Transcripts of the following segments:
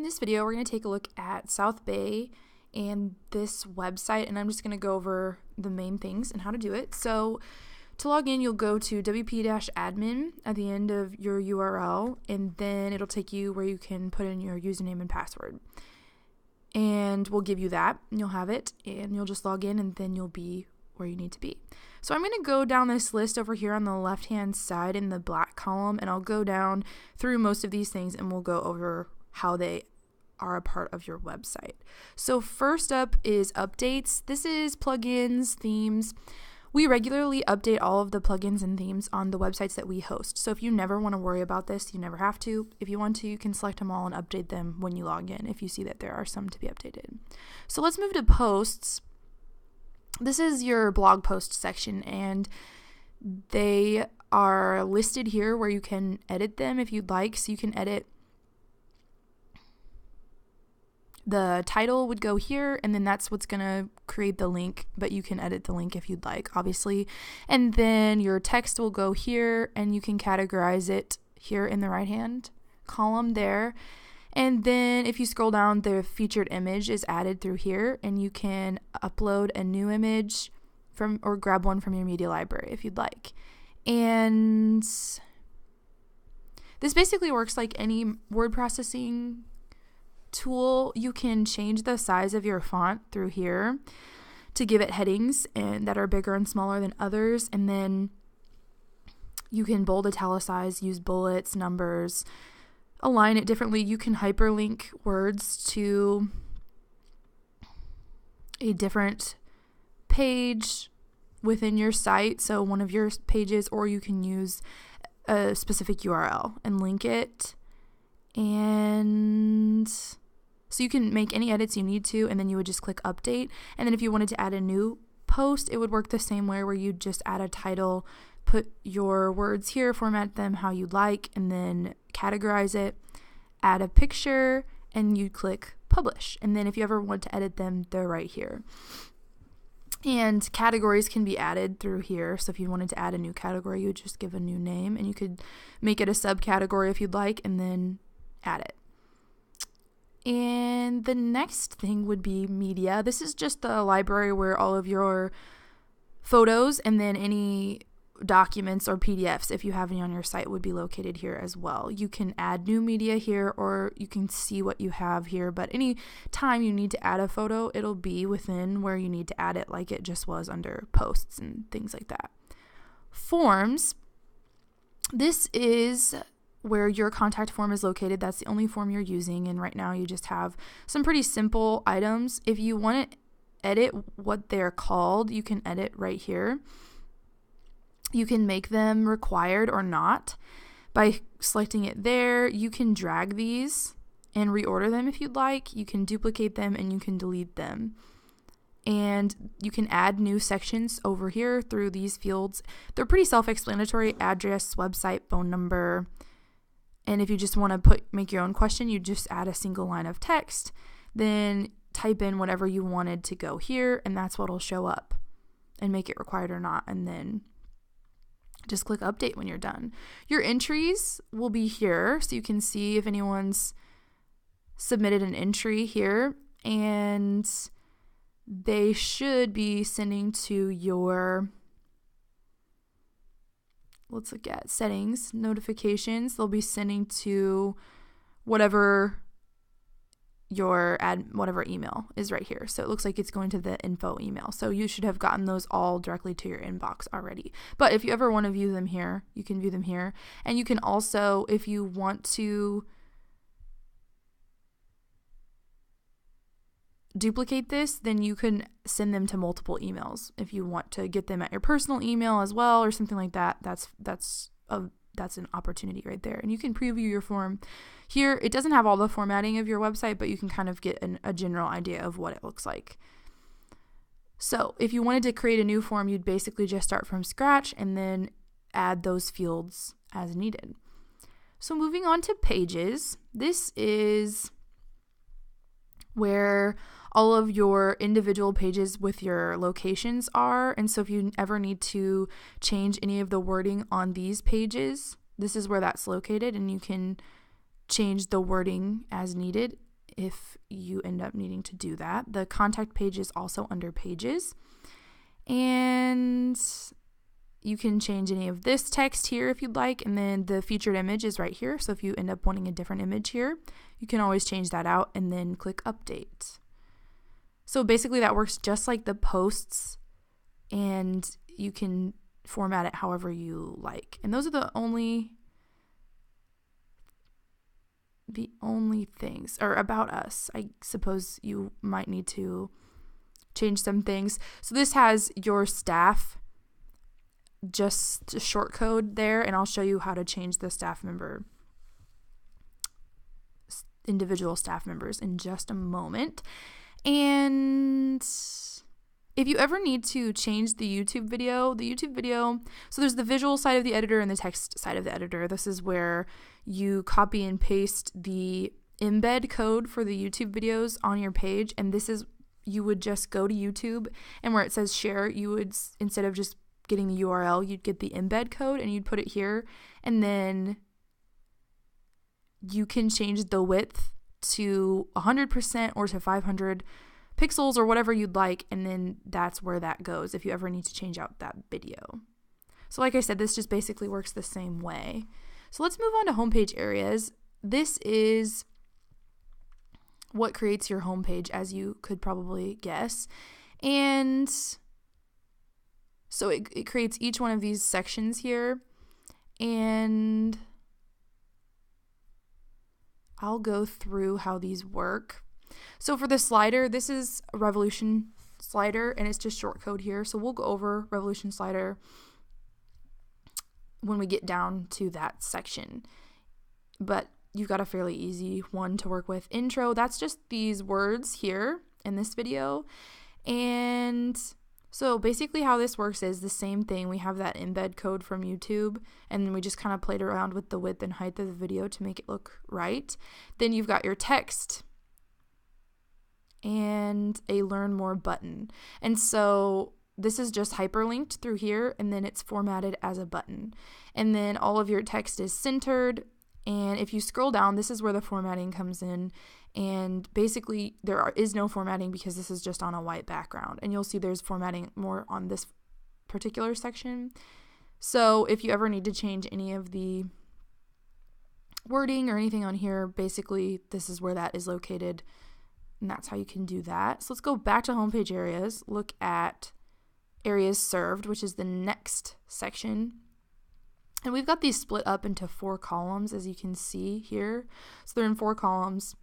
In this video, we're going to take a look at South Bay and this website, and I'm just going to go over the main things and how to do it. So to log in, you'll go to wp-admin at the end of your URL, and then it'll take you where you can put in your username and password. And we'll give you that, and you'll have it, and you'll just log in, and then you'll be where you need to be. So I'm going to go down this list over here on the left-hand side in the black column, and I'll go down through most of these things, and we'll go over how they are a part of your website. So first up is updates. This is plugins, themes. We regularly update all of the plugins and themes on the websites that we host. So if you never want to worry about this, you never have to. If you want to, you can select them all and update them when you log in if you see that there are some to be updated. So let's move to posts. This is your blog post section, and they are listed here where you can edit them if you'd like. So you can edit the title would go here, and then that's what's going to create the link, but you can edit the link if you'd like, obviously. And then your text will go here, and you can categorize it here in the right-hand column there. And then if you scroll down, the featured image is added through here, and you can upload a new image from or grab one from your media library if you'd like. And this basically works like any word processing tool. You can change the size of your font through here to give it headings and that are bigger and smaller than others, and then you can bold, italicize, use bullets, numbers, align it differently. You can hyperlink words to a different page within your site, so one of your pages, or you can use a specific URL and link it. And so you can make any edits you need to, and then you would just click update. And then if you wanted to add a new post, it would work the same way, where you just add a title, put your words here, format them how you'd like, and then categorize it, add a picture, and you click publish. And then if you ever want to edit them, they're right here. And categories can be added through here. So if you wanted to add a new category, you would just give a new name, and you could make it a subcategory if you'd like, and then add it. And the next thing would be media. This is just the library where all of your photos and then any documents or PDFs, if you have any on your site, would be located here as well. You can add new media here, or you can see what you have here, but any time you need to add a photo, it'll be within where you need to add it, like it just was under posts and things like that. Forms. This is where your contact form is located. That's the only form you're using, and right now you just have some pretty simple items. If you want to edit what they're called, you can edit right here. You can make them required or not by selecting it there. You can drag these and reorder them if you'd like. You can duplicate them, and you can delete them. And you can add new sections over here through these fields. They're pretty self-explanatory: address, website, phone number. And if you just want to make your own question, you just add a single line of text, then type in whatever you wanted to go here, and that's what'll show up, and make it required or not, and then just click update when you're done. Your entries will be here, so you can see if anyone's submitted an entry here, and they should be sending to your, let's look at settings, notifications. They'll be sending to whatever your whatever email is right here. So it looks like it's going to the info email. So you should have gotten those all directly to your inbox already. But if you ever want to view them here, you can view them here. And you can also, if you want to duplicate this, then you can send them to multiple emails. If you want to get them at your personal email as well, or something like that, that's an opportunity right there. And you can preview your form here. It doesn't have all the formatting of your website, but you can kind of get a general idea of what it looks like. So if you wanted to create a new form, you'd basically just start from scratch and then add those fields as needed. So moving on to pages, this is where all of your individual pages with your locations are. And so if you ever need to change any of the wording on these pages, this is where that's located, and you can change the wording as needed. if you end up needing to do that. The contact page is also under pages. And you can change any of this text here if you'd like. And then the featured image is right here. So if you end up wanting a different image here, you can always change that out and then click update. So basically that works just like the posts, and you can format it however you like. And those are the only things, or about us. I suppose you might need to change some things. So this has your staff, just a short code there, and I'll show you how to change the individual staff members in just a moment. And if you ever need to change the YouTube video, so there's the visual side of the editor and the text side of the editor. This is where you copy and paste the embed code for the YouTube videos on your page. And this is, you would just go to YouTube, and where it says share, you would, instead of just getting the URL, you'd get the embed code and you'd put it here. And then you can change the width to 100% or to 500 pixels or whatever you'd like, and then that's where that goes if you ever need to change out that video. So like I said, this just basically works the same way. So let's move on to homepage areas. This is what creates your homepage, as you could probably guess. And so it creates each one of these sections here, and I'll go through how these work. So for the slider, this is a Revolution slider, and it's just short code here. So we'll go over Revolution slider when we get down to that section. But you've got a fairly easy one to work with. Intro, that's just these words here in this video. And so basically how this works is the same thing. We have that embed code from YouTube, and then we just kind of played around with the width and height of the video to make it look right. Then you've got your text and a learn more button. And so this is just hyperlinked through here, and then it's formatted as a button. And then all of your text is centered. And if you scroll down, this is where the formatting comes in. And basically there is no formatting because this is just on a white background. And you'll see there's formatting more on this particular section. So if you ever need to change any of the wording or anything on here, basically this is where that is located. And that's how you can do that. So let's go back to homepage areas, look at areas served, which is the next section. And we've got these split up into 4 columns, as you can see here. So they're in 4 columns.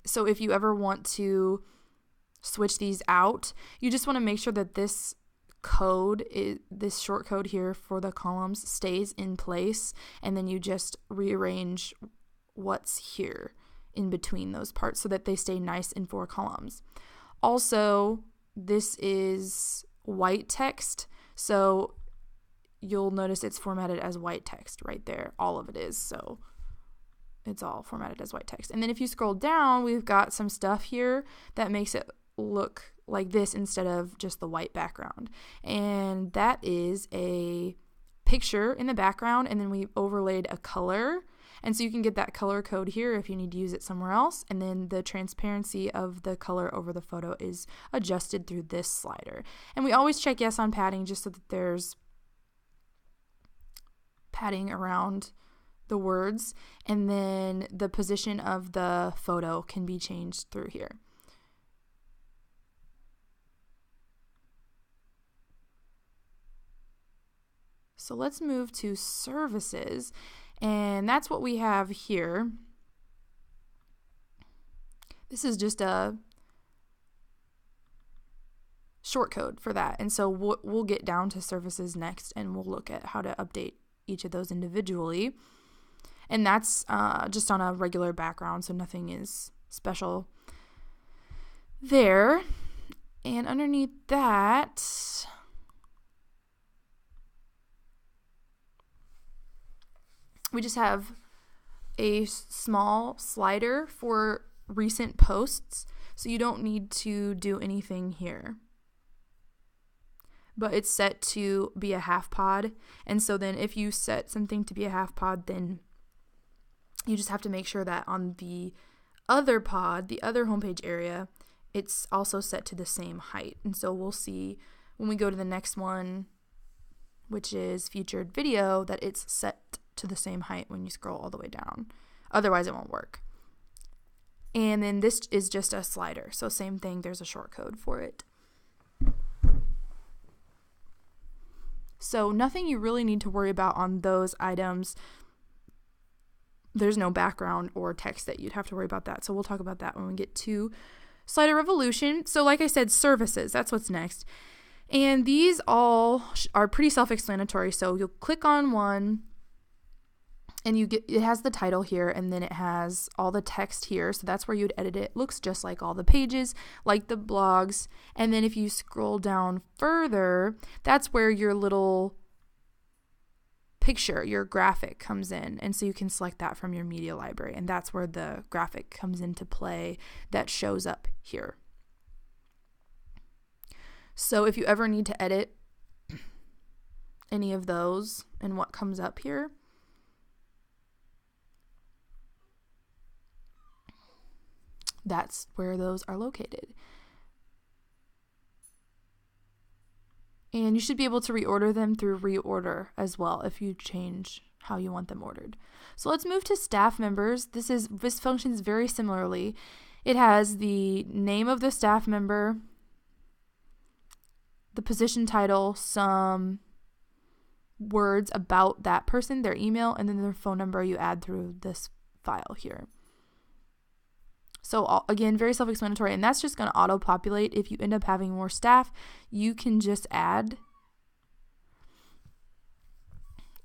So if you ever want to switch these out, you just want to make sure that this short code here for the columns stays in place, and then you just rearrange what's here in between those parts so that they stay nice in 4 columns. Also, this is white text, so you'll notice it's formatted as white text right there. All of it is, so it's all formatted as white text. And then if you scroll down, we've got some stuff here that makes it look like this instead of just the white background. And that is a picture in the background, and then we overlaid a color. And so you can get that color code here if you need to use it somewhere else. And then the transparency of the color over the photo is adjusted through this slider. And we always check yes on padding just so that there's padding around the words. And then the position of the photo can be changed through here. So let's move to services. And that's what we have here. This is just a short code for that. And so we'll get down to services next, and we'll look at how to update each of those individually. And that's just on a regular background, so nothing is special there. And underneath that, we just have a small slider for recent posts, so you don't need to do anything here. But it's set to be a half pod, and so then if you set something to be a half pod, then You just have to make sure that on the other pod, the other homepage area, it's also set to the same height. And so we'll see when we go to the next one, which is featured video, that it's set to the same height when you scroll all the way down. Otherwise, it won't work. And then this is just a slider. So same thing, there's a short code for it. So nothing you really need to worry about on those items. There's no background or text that you'd have to worry about that. So we'll talk about that when we get to Slider Revolution. So like I said, services, that's what's next. And these all are pretty self-explanatory. So you'll click on one and it has the title here, and then it has all the text here. So that's where you'd edit it. Looks just like all the pages, like the blogs. And then if you scroll down further, that's where your little picture, your graphic comes in. And so you can select that from your media library. And that's where the graphic comes into play that shows up here. So if you ever need to edit any of those and what comes up here, that's where those are located. And you should be able to reorder them through reorder as well if you change how you want them ordered. So let's move to staff members. This functions very similarly. It has the name of the staff member, the position title, some words about that person, their email, and then their phone number you add through this file here. So again, very self-explanatory, and that's just going to auto-populate. If you end up having more staff, you can just add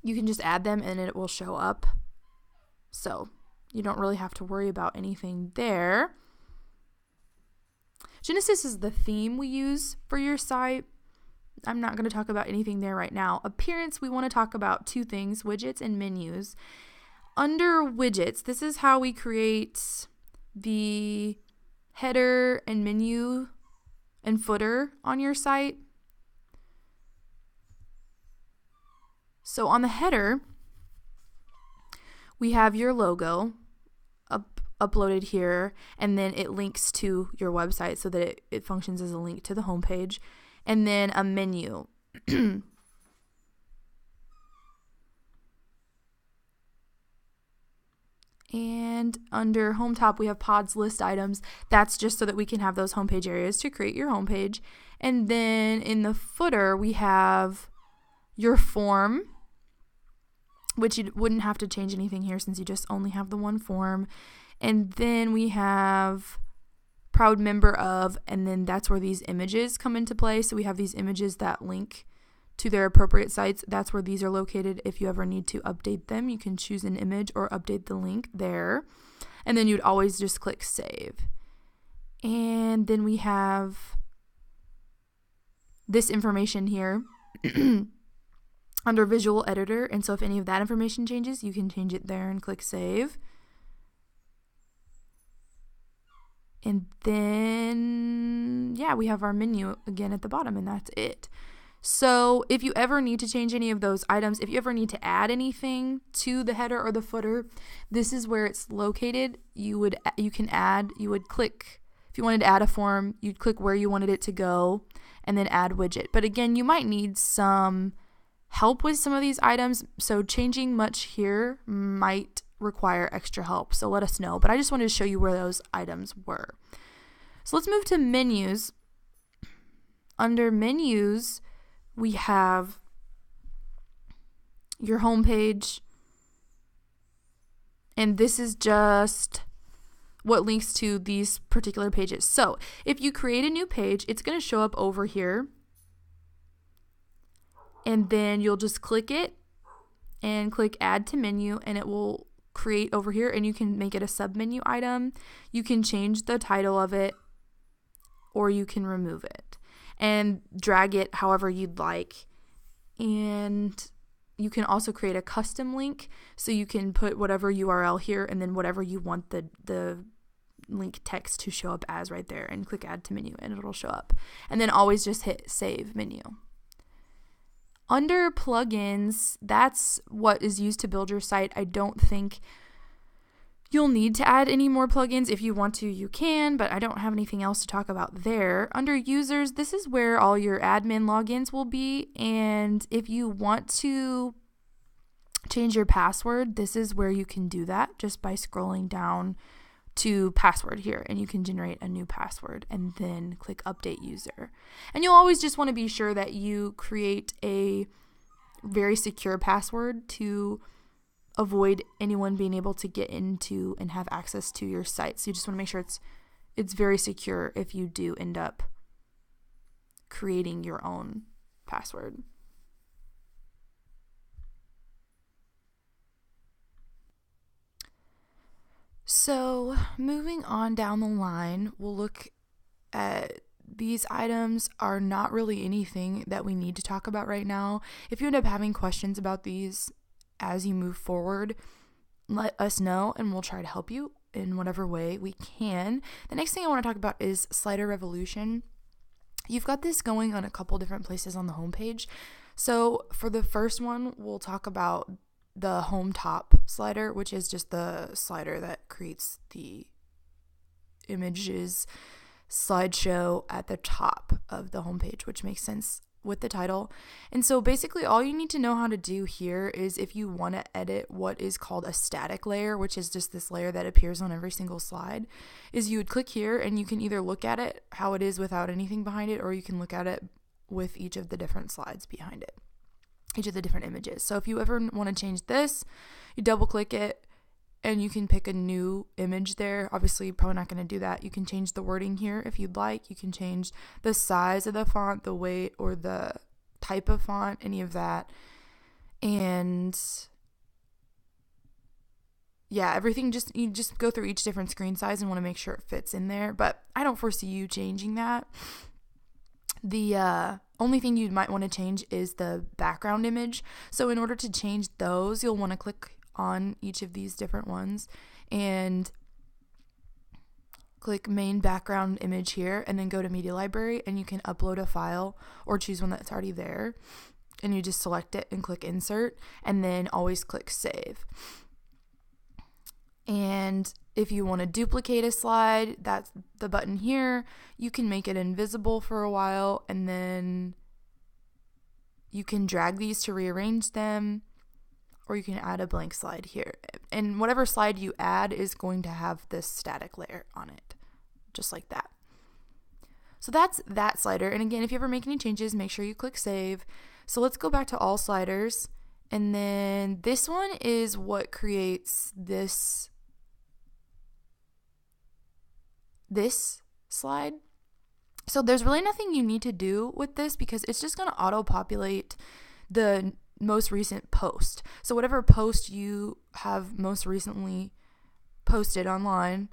them and it will show up. So you don't really have to worry about anything there. Genesis is the theme we use for your site. I'm not going to talk about anything there right now. Appearance, we want to talk about two things, widgets and menus. Under widgets, this is how we create the header and menu and footer on your site. So on the header, we have your logo uploaded here, and then it links to your website so that it functions as a link to the homepage, and then a menu. And under home top, we have pods list items. That's just so that we can have those homepage areas to create your homepage. And then in the footer, we have your form, which you wouldn't have to change anything here since you just only have the one form. And then we have proud member of, and then that's where these images come into play. So we have these images that link to their appropriate sites. That's where these are located. If you ever need to update them, you can choose an image or update the link there. And then you'd always just click save. And then we have this information here under visual editor. And so if any of that information changes, you can change it there and click save. And then, yeah, we have our menu again at the bottom, and that's it. So if you ever need to change any of those items, if you ever need to add anything to the header or the footer, this is where it's located. You would click, if you wanted to add a form, you'd click where you wanted it to go and then add widget. But again, you might need some help with some of these items, so changing much here might require extra help. So let us know. But I just wanted to show you where those items were. So let's move to menus. Under menus, we have your home page, and this is just what links to these particular pages. So if you create a new page, it's going to show up over here, and then you'll just click it and click add to menu, and it will create over here, and you can make it a submenu item. You can change the title of it, or you can remove it and drag it however you'd like. And you can also create a custom link, so you can put whatever URL here and then whatever you want the link text to show up as right there, and click add to menu and it'll show up. And then always just hit save menu. Under plugins, that's what is used to build your site. I don't think You'll need to add any more plugins. If you want to, you can, but I don't have anything else to talk about there. Under users, this is where all your admin logins will be. And if you want to change your password, this is where you can do that just by scrolling down to password here, and you can generate a new password and then click update user. And you'll always just want to be sure that you create a very secure password to avoid anyone being able to get into and have access to your site. So you just want to make sure it's very secure if you do end up creating your own password. So moving on down the line, we'll look at these items are not really anything that we need to talk about right now. If you end up having questions about these as you move forward, let us know and we'll try to help you in whatever way we can. The next thing I want to talk about is slider revolution. You've got this going on a couple different places on the homepage. So for the first one, we'll talk about the home top slider, which is just the slider that creates the images slideshow at the top of the homepage, which makes sense with the title. And so basically all you need to know how to do here is if you want to edit what is called a static layer, which is just this layer that appears on every single slide, is you would click here and you can either look at it how it is without anything behind it, or you can look at it with each of the different slides behind it, each of the different images. So if you ever want to change this, you double click it and you can pick a new image there. Obviously, you're probably not going to do that. You can change the wording here if you'd like. You can change the size of the font, the weight, or the type of font, any of that. And yeah, everything you just go through each different screen size and want to make sure it fits in there. But I don't foresee you changing that. The only thing you might want to change is the background image. So in order to change those, you'll want to click on each of these different ones and click main background image here, and then go to media library, and you can upload a file or choose one that's already there, and you just select it and click insert, and then always click save. And if you want to duplicate a slide, that's the button here. You can make it invisible for a while, and then you can drag these to rearrange them, or you can add a blank slide here. And whatever slide you add is going to have this static layer on it, just like that. So that's that slider. And again, if you ever make any changes, make sure you click save. So let's go back to all sliders. And then this one is what creates this slide. So there's really nothing you need to do with this because it's just going to auto-populate the most recent post. So whatever post you have most recently posted online,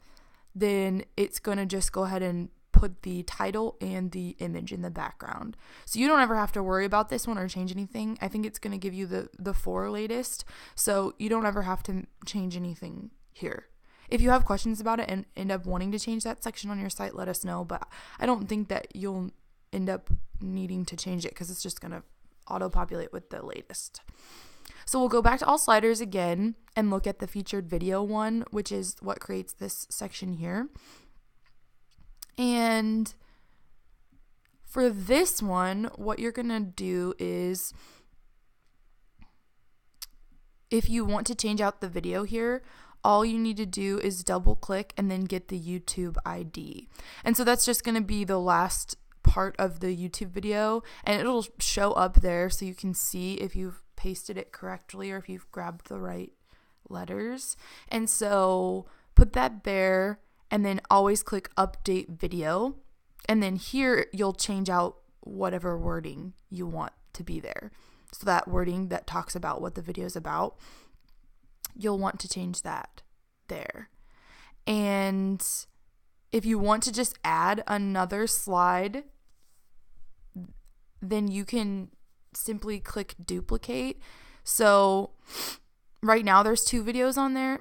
then it's going to just go ahead and put the title and the image in the background. So you don't ever have to worry about this one or change anything. I think it's going to give you the 4 latest. So you don't ever have to change anything here. If you have questions about it and end up wanting to change that section on your site, let us know. But I don't think that you'll end up needing to change it because it's just going to auto-populate with the latest. So we'll go back to all sliders again and look at the featured video one, which is what creates this section here. And for this one, what you're going to do is, if you want to change out the video here, all you need to do is double click and then get the YouTube ID. And so that's just going to be the last part of the YouTube video, and it'll show up there so you can see if you've pasted it correctly or if you've grabbed the right letters. And so put that there and then always click update video, and then here you'll change out whatever wording you want to be there. So that wording that talks about what the video is about, you'll want to change that there. And if you want to just add another slide, then you can simply click duplicate. So right now there's 2 videos on there.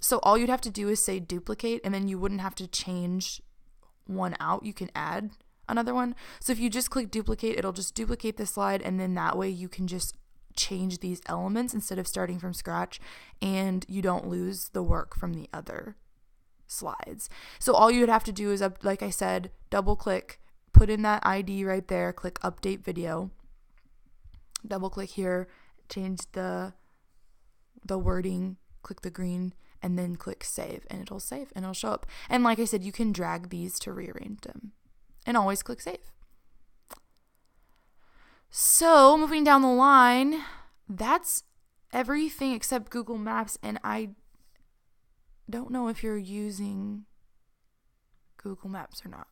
So all you'd have to do is say duplicate, and then you wouldn't have to change one out. You can add another one. So if you just click duplicate, it'll just duplicate the slide, and then that way you can just change these elements instead of starting from scratch, and you don't lose the work from the other slides. So all you would have to do is, like I said, double click, put in that ID right there, click update video, double click here, change the wording, click the green, and then click save, and it'll save and it'll show up. And like I said, you can drag these to rearrange them, and always click save. So moving down the line, that's everything except Google Maps, and I don't know if you're using Google Maps or not.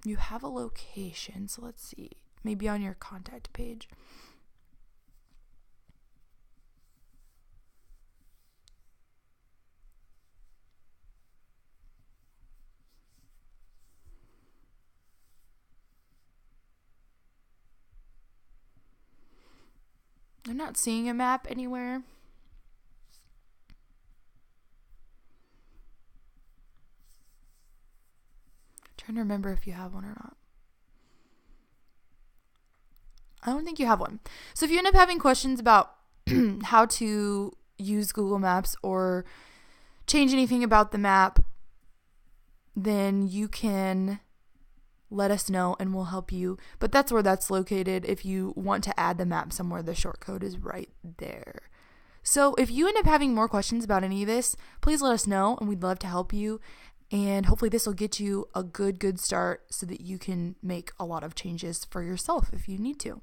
You have a location, so let's see, maybe on your contact page. I'm not seeing a map anywhere. Trying to remember if you have one or not. I don't think you have one. So if you end up having questions about how to use Google Maps or change anything about the map, then you can let us know and we'll help you. But that's where that's located. If you want to add the map somewhere, the shortcode is right there. So if you end up having more questions about any of this, please let us know and we'd love to help you. And hopefully this will get you a good start so that you can make a lot of changes for yourself if you need to.